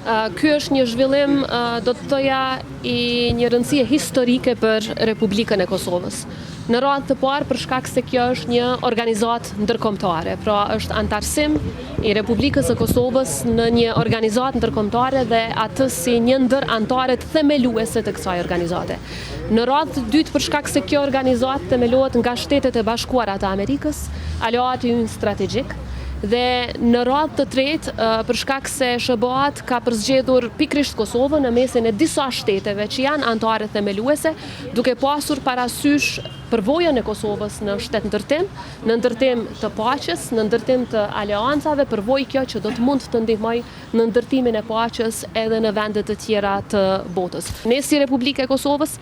Ky është një zhvillim, do të thoja, i një rëndësie historike për Republikën e Kosovës. Në radhë të parë, për shkak se kjo është një organizatë ndërkombëtare, pra është antarësim i Republikës së Kosovës në një organizatë ndërkombëtare dhe atë si një ndër antarët themeluese të kësaj organizate. Në radhë të dytë, për shkak se kjo organizatë themelohet nga Shtetet e Bashkuara të Amerikës, aleati ynë strategjik. Dhe në radhë të tretë, për shkak se SBA-t ka përzgjedhur pikërisht Kosovën në mesin e disa shteteve që janë anëtare themeluese, duke pasur parasysh përvojën e Kosovës në shtetëndërtim, në ndërtim të paqes, në ndërtim të aleancave, përvojë kjo që do të mund të ndihmojë në ndërtimin e paqes edhe në vende të tjera të botës. Ne si Republikë e Kosovës,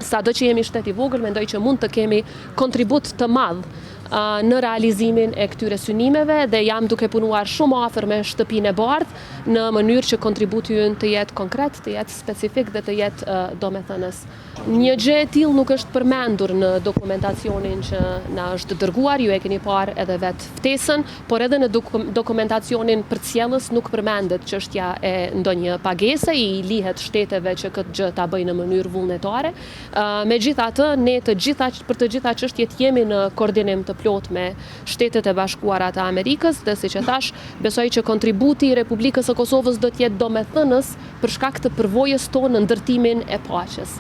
sado që jemi shtet i vogël, mendoj që mund të kemi kontribut të madh në realizimin e këtyre synimeve dhe jam duke punuar shumë afër me Shtëpinë e Bardhë në mënyrë që kontributi ynë të jetë konkret, të jetë specifik dhe të jetë domethënës. Një gjë e tillë nuk është përmendur në dokumentacionin që na është dërguar, ju e keni parë edhe vetë ftesën, por edhe në dokumentacionin përcjellës nuk përmendet çështja e ndonjë pagese i lihet shteteve që këtë gjë ta bëjnë në mënyrë vullnetare. Megjithatë, ne për të gjitha çështjet jemi në koordinim të plot me Shtetet e Bashkuara të Amerikës dhe siç e thash, besoj që kontributi i Republikës së Kosovës do të jetë domethënës për shkak të përvojës tonë në ndërtimin e paqes.